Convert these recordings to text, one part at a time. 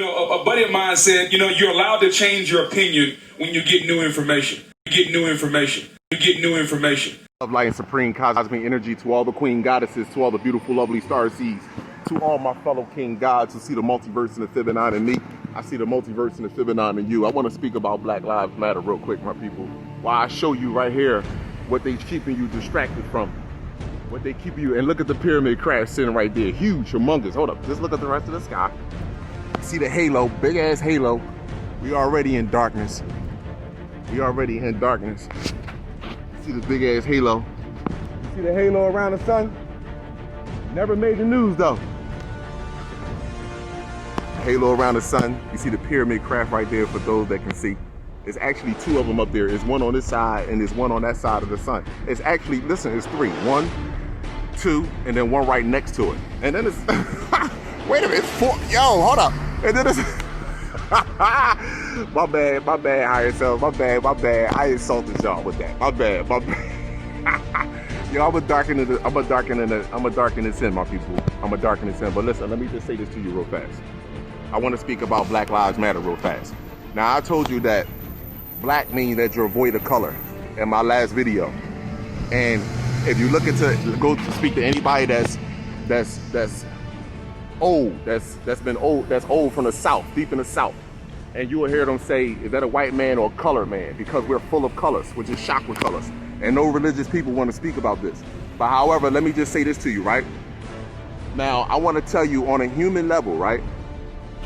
a buddy of mine said, you're allowed to change your opinion when you get new information. You get new information. You get new information. Love, light, and supreme cosmic energy to all the queen goddesses, to all the beautiful, lovely star seeds, to all my fellow king gods who see the multiverse and the Fibonacci in me. I see the multiverse and the Fibonacci in you. I want to speak about Black Lives Matter real quick, my people. While I show you right here what they keeping you distracted from. What they keep you, and look at the pyramid crash sitting right there. Huge, humongous. Hold up, just look at the rest of the sky. See the halo, big ass halo. We already in darkness. We already in darkness. See the big ass halo. See the halo around the sun? Never made the news though. Halo around the sun. You see the pyramid craft right there for those that can see. There's actually two of them up there. There's one on this side and there's one on that side of the sun. It's actually, listen, it's three. One, two, and then one right next to it. And then it's, wait a minute, it's four. Yo, hold up. And then it's, my bad, higher self. My bad. I insulted y'all with that. My bad. Yo, I'm a darken this in, my people. I'm a darken this in. But listen, let me just say this to you real fast. I want to speak about Black Lives Matter real fast. Now, I told you that black means that you're void of color in my last video. And if you look into, go to speak to anybody that's old, that's old from the South, deep in the South, and you will hear them say, is that a white man or a colored man? Because we're full of colors, which is chakra colors. And no religious people want to speak about this. But however, let me just say this to you, right? Now, I want to tell you on a human level, right?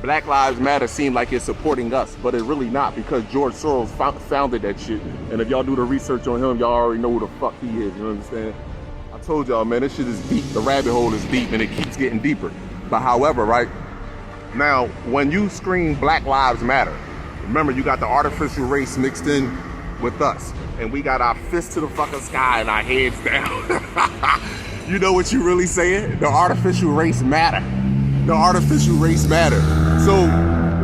Black Lives Matter seems like it's supporting us, but it's really not, because George Soros founded that shit. And if y'all do the research on him, y'all already know who the fuck he is, you understand? I told y'all, man, this shit is deep. The rabbit hole is deep and it keeps getting deeper. But however, right? Now, when you scream Black Lives Matter, remember you got the artificial race mixed in with us. And we got our fists to the fucking sky and our heads down. You know what you really saying? The artificial race matter. The artificial race matter. So,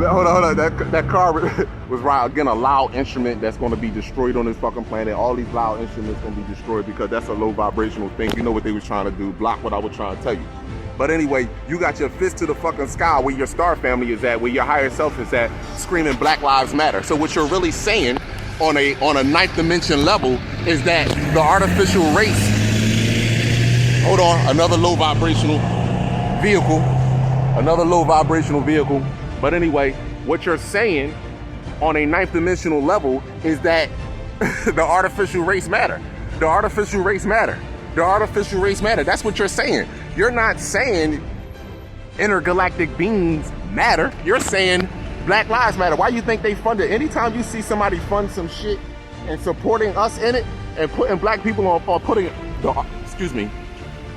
hold on. That car was right. Again, a loud instrument that's going to be destroyed on this fucking planet. All these loud instruments going to be destroyed because that's a low vibrational thing. You know what they was trying to do, block what I was trying to tell you. But anyway, you got your fist to the fucking sky where your star family is at, where your higher self is at, screaming Black Lives Matter. So what you're really saying on a ninth dimension level is that the artificial race, hold on, another low vibrational vehicle. But anyway, what you're saying on a ninth dimensional level is that the artificial race matter. The artificial race matter. The artificial race matter. That's what you're saying. You're not saying intergalactic beings matter. You're saying Black Lives Matter. Why you think they fund it? Anytime you see somebody fund some shit and supporting us in it and putting black people on, or putting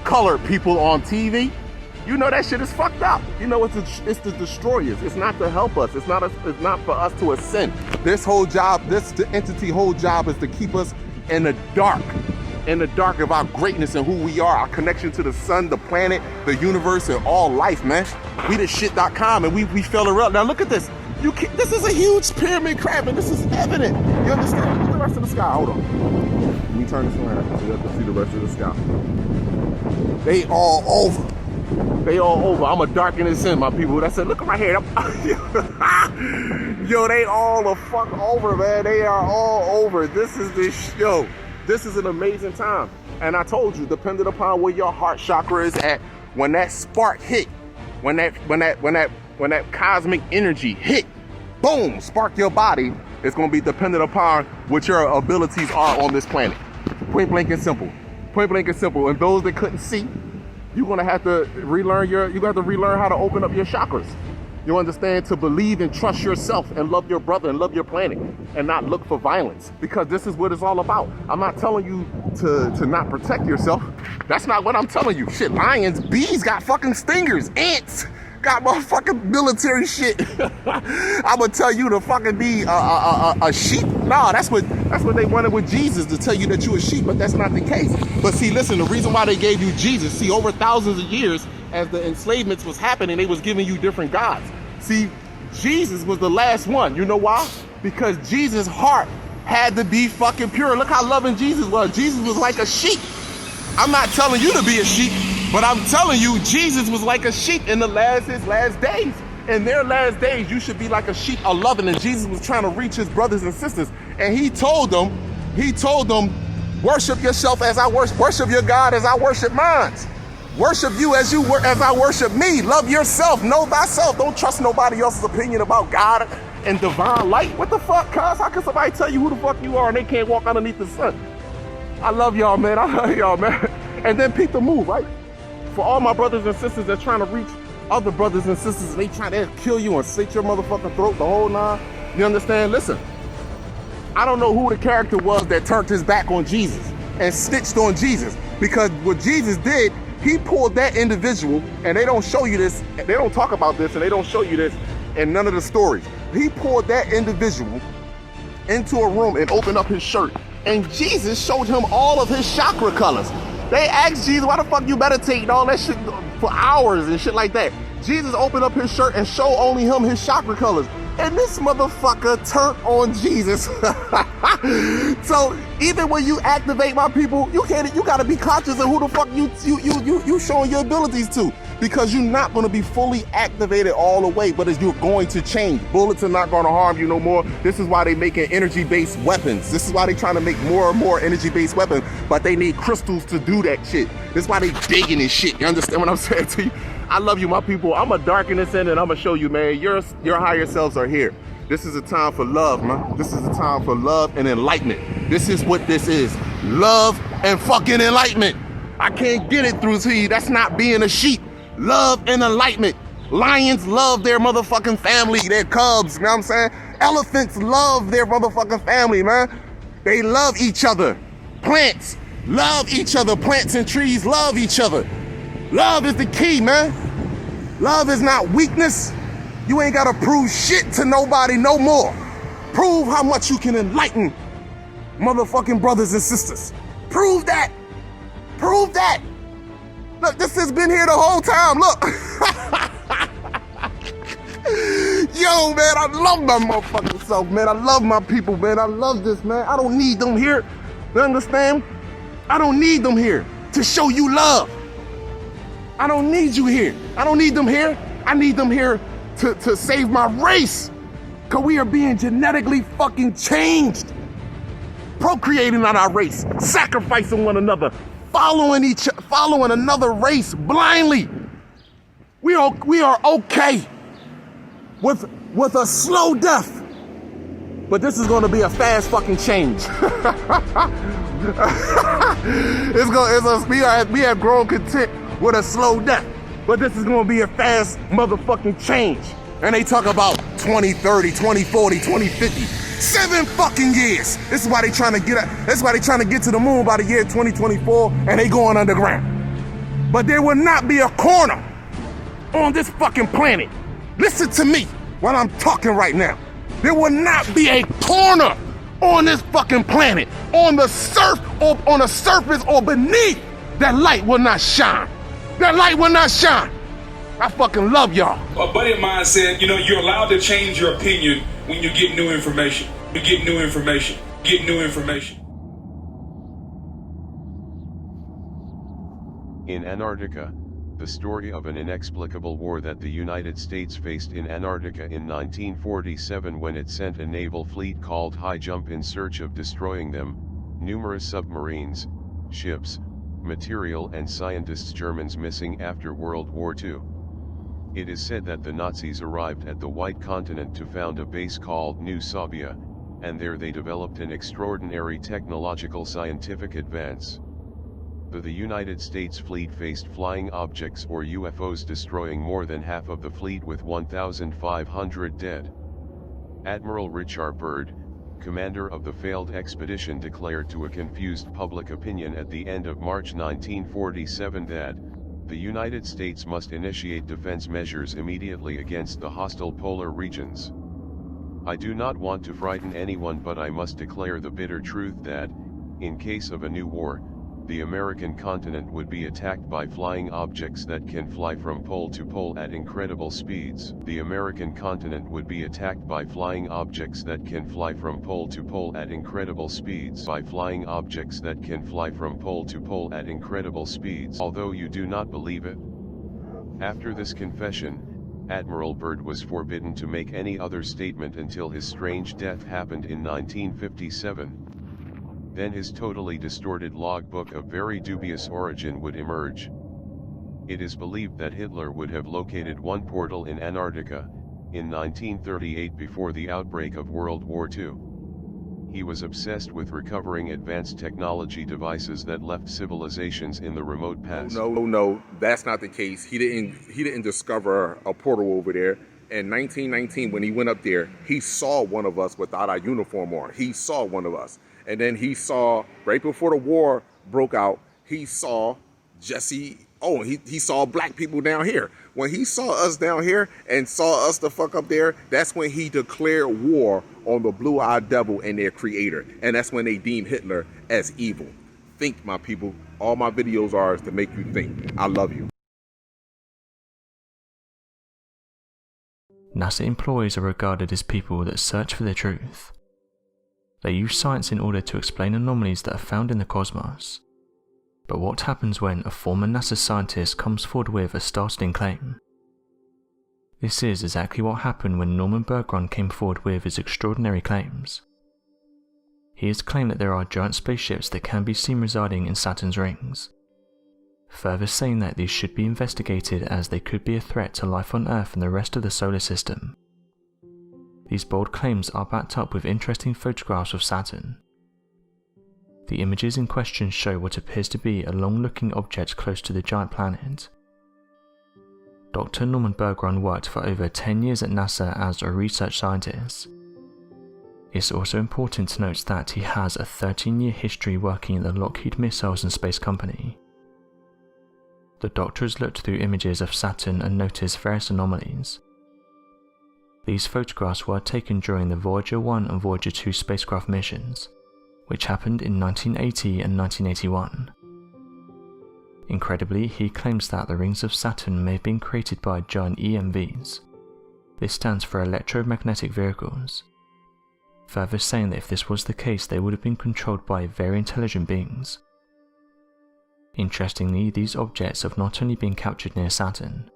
colored people on TV, you know that shit is fucked up. You know it's to destroy us. It's not to help us. It's not for us to ascend. This entity whole job is to keep us in the dark of our greatness and who we are, our connection to the sun, the planet, the universe, and all life, man. We the shit.com, and we fell around. Now look at this. This is a huge pyramid crab, and this is evident. You understand? Look at the rest of the sky. Hold on. Let me turn this around so you have to see the rest of the sky. They all over. I'm a darken this in, my people. That's it. Look right here. Yo, they all the fuck over, man. They are all over. This is an amazing time. And I told you, depending upon where your heart chakra is at, when that spark hit, when that cosmic energy hit, boom, spark your body, it's gonna be dependent upon what your abilities are on this planet. Point blank and simple. And those that couldn't see, you're gonna have to relearn how to open up your chakras. You understand? To believe and trust yourself and love your brother and love your planet and not look for violence, because this is what it's all about. I'm not telling you to not protect yourself. That's not what I'm telling you. Shit, lions, bees got fucking stingers, ants got motherfucking military shit. I'm gonna tell you to fucking be a sheep. Nah, that's what they wanted with Jesus, to tell you that you a sheep, but that's not the case. But see, listen, the reason why they gave you Jesus, see, over thousands of years, as the enslavements was happening, they was giving you different gods. See, Jesus was the last one. You know why? Because Jesus' heart had to be fucking pure. Look how loving Jesus was. Jesus was like a sheep. I'm not telling you to be a sheep, but I'm telling you, Jesus was like a sheep in his last days. In their last days, you should be like a sheep of loving. And Jesus was trying to reach his brothers and sisters. And he told them, worship yourself as I worship your God as I worship mine. Worship you as I worship me. Love yourself. Know thyself. Don't trust nobody else's opinion about God and divine light. What the fuck, cuz? How can somebody tell you who the fuck you are and they can't walk underneath the sun? I love y'all, man. I love y'all, man. And then peep the move, right? For all my brothers and sisters that trying to reach other brothers and sisters, and they trying to kill you and slit your motherfucking throat, the whole nine. You understand? Listen, I don't know who the character was that turned his back on Jesus and snitched on Jesus, because what Jesus did, he pulled that individual, and they don't show you this, they don't talk about this, and they don't show you this in none of the stories. He pulled that individual into a room and opened up his shirt, and Jesus showed him all of his chakra colors. They asked Jesus, why the fuck you meditating all that shit for hours and shit like that? Jesus opened up his shirt and showed only him his chakra colors. And this motherfucker turned on Jesus. So even when you activate my people, you gotta be conscious of who the fuck you showing your abilities to, because you're not gonna be fully activated all the way, but you're going to change. Bullets are not gonna harm you no more. This is why they making energy-based weapons. This is why they trying to make more and more energy-based weapons, but they need crystals to do that shit. This is why they digging this shit. You understand what I'm saying to you? I love you, my people. I'm gonna darken this in and I'm gonna show you, man, your higher selves are here. This is a time for love, man. This is a time for love and enlightenment. This is what this is. Love and fucking enlightenment. I can't get it through to you. That's not being a sheep. Love and enlightenment. Lions love their motherfucking family, their cubs, you know what I'm saying? Elephants love their motherfucking family, man. They love each other. Plants love each other. Plants and trees love each other. Love is the key, man. Love is not weakness. You ain't gotta prove shit to nobody no more. Prove how much you can enlighten motherfucking brothers and sisters. Prove that. Prove that. Look, this has been here the whole time, look. Yo, man, I love my motherfucking self, man. I love my people, man. I love this, man. I don't need them here. You understand? I don't need them here to show you love. I don't need you here. I don't need them here. I need them here to save my race. Cause we are being genetically fucking changed. Procreating on our race, sacrificing one another, following another race blindly. We are okay with a slow death. But this is gonna be a fast fucking change. We have grown content with a slow death, but this is gonna be a fast motherfucking change. And they talk about 2030, 2040, 2050. 7 fucking years. This is why they trying to get to the moon by the year 2024, and they going underground. But there will not be a corner on this fucking planet. Listen to me while I'm talking right now. There will not be a corner on this fucking planet, on the surface or beneath, that light will not shine. That light will not shine. I fucking love y'all. A buddy of mine said, you're allowed to change your opinion when you get new information. You get new information. Get new information. In Antarctica, the story of an inexplicable war that the United States faced in Antarctica in 1947 when it sent a naval fleet called High Jump in search of destroying them, numerous submarines, ships, material and scientists. Germans missing after World War II. It is said that the Nazis arrived at the White Continent to found a base called New Sabia, and there they developed an extraordinary technological scientific advance. The United States fleet faced flying objects or UFOs, destroying more than half of the fleet with 1,500 dead. Admiral Richard Byrd, commander of the failed expedition, declared to a confused public opinion at the end of March 1947 that the United States must initiate defense measures immediately against the hostile polar regions. I do not want to frighten anyone, but I must declare the bitter truth that, in case of a new war, the American continent would be attacked by flying objects that can fly from pole to pole at incredible speeds. The American continent would be attacked by flying objects that can fly from pole to pole at incredible speeds. By flying objects that can fly from pole to pole at incredible speeds. Although you do not believe it. After this confession, Admiral Byrd was forbidden to make any other statement until his strange death happened in 1957. Then his totally distorted logbook of very dubious origin would emerge. It is believed that Hitler would have located one portal in Antarctica, in 1938 before the outbreak of World War II. He was obsessed with recovering advanced technology devices that left civilizations in the remote past. No, that's not the case. He didn't discover a portal over there. In 1919, when he went up there, he saw one of us without our uniform on. He saw one of us. And then he saw, right before the war broke out, he saw Jesse. Oh, he saw black people down here. When he saw us down here and saw us the fuck up there, that's when he declared war on the blue-eyed devil and their creator. And that's when they deemed Hitler as evil. Think, my people. All my videos are is to make you think. I love you. NASA employees are regarded as people that search for the truth. They use science in order to explain anomalies that are found in the cosmos. But what happens when a former NASA scientist comes forward with a startling claim? This is exactly what happened when Norman Bergeron came forward with his extraordinary claims. He has claimed that there are giant spaceships that can be seen residing in Saturn's rings, further saying that these should be investigated as they could be a threat to life on Earth and the rest of the solar system. These bold claims are backed up with interesting photographs of Saturn. The images in question show what appears to be a long-looking object close to the giant planet. Dr. Norman Bergeron worked for over 10 years at NASA as a research scientist. It's also important to note that he has a 13-year history working at the Lockheed Missiles and Space Company. The doctor has looked through images of Saturn and noticed various anomalies. These photographs were taken during the Voyager 1 and Voyager 2 spacecraft missions, which happened in 1980 and 1981. Incredibly, he claims that the rings of Saturn may have been created by giant EMVs. This stands for electromagnetic vehicles, further saying that if this was the case, they would have been controlled by very intelligent beings. Interestingly, these objects have not only been captured near Saturn,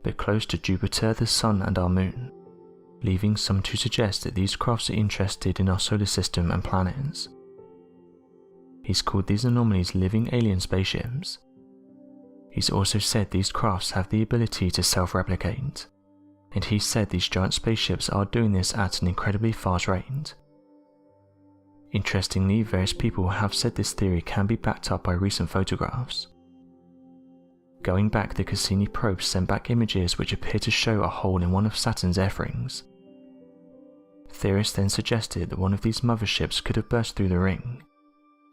but close to Jupiter, the Sun and our Moon, leaving some to suggest that these crafts are interested in our solar system and planets. He's called these anomalies living alien spaceships. He's also said these crafts have the ability to self-replicate, and he said these giant spaceships are doing this at an incredibly fast rate. Interestingly, various people have said this theory can be backed up by recent photographs. Going back, the Cassini probe sent back images which appear to show a hole in one of Saturn's F rings. Theorists then suggested that one of these motherships could have burst through the ring,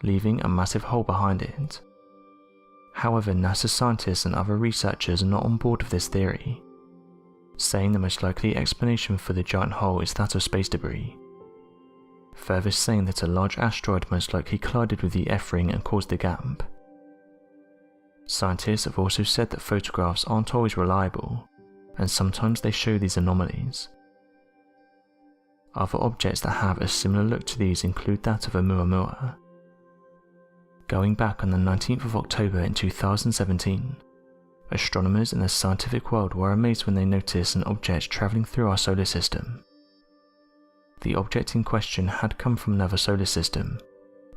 leaving a massive hole behind it. However, NASA scientists and other researchers are not on board with this theory, saying the most likely explanation for the giant hole is that of space debris, further saying that a large asteroid most likely collided with the F ring and caused the gap. Scientists have also said that photographs aren't always reliable, and sometimes they show these anomalies. Other objects that have a similar look to these include that of Oumuamua. Going back on the 19th of October in 2017, astronomers in the scientific world were amazed when they noticed an object travelling through our solar system. The object in question had come from another solar system,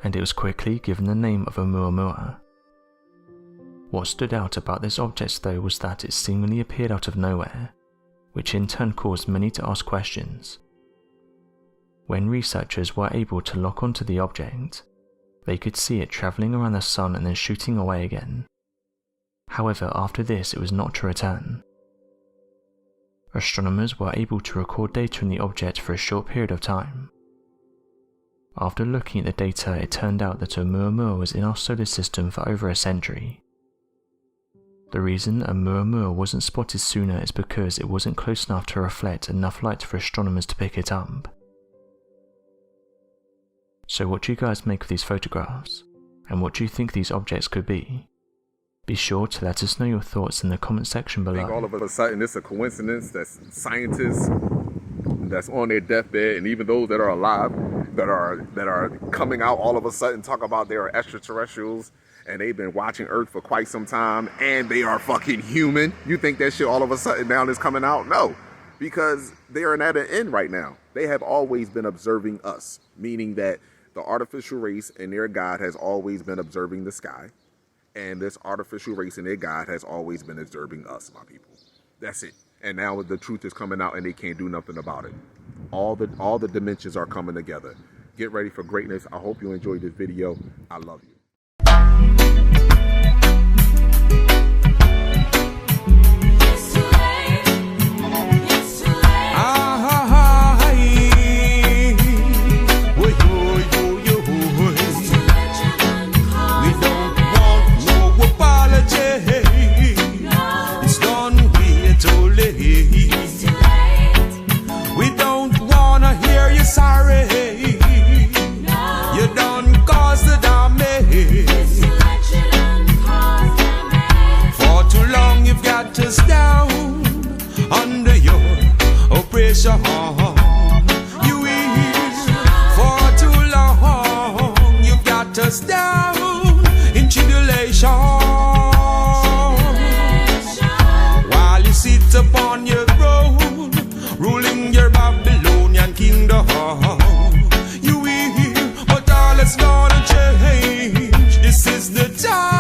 and it was quickly given the name of Oumuamua. What stood out about this object though was that it seemingly appeared out of nowhere, which in turn caused many to ask questions. When researchers were able to lock onto the object, they could see it travelling around the sun and then shooting away again. However, after this it was not to return. Astronomers were able to record data in the object for a short period of time. After looking at the data, it turned out that Oumuamua was in our solar system for over a century. The reason Oumuamua wasn't spotted sooner is because it wasn't close enough to reflect enough light for astronomers to pick it up. So what do you guys make of these photographs, and what do you think these objects could be? Be sure to let us know your thoughts in the comment section below. I think all of a sudden it's a coincidence that scientists that's on their deathbed, and even those that are alive, that are coming out all of a sudden talk about they are extraterrestrials and they've been watching Earth for quite some time, and they are fucking human. You think that shit all of a sudden now is coming out? No, because they are at an end right now. They have always been observing us, meaning that the artificial race and their God has always been observing the sky, and this artificial race and their God has always been observing us, my people. That's it. And now the truth is coming out, and they can't do nothing about it. All the dimensions are coming together. Get ready for greatness. I hope you enjoyed this video. I love you. You will, for too long, you've got us down in tribulation. While you sit upon your throne, ruling your Babylonian kingdom. You will, but all is gonna change. This is the time.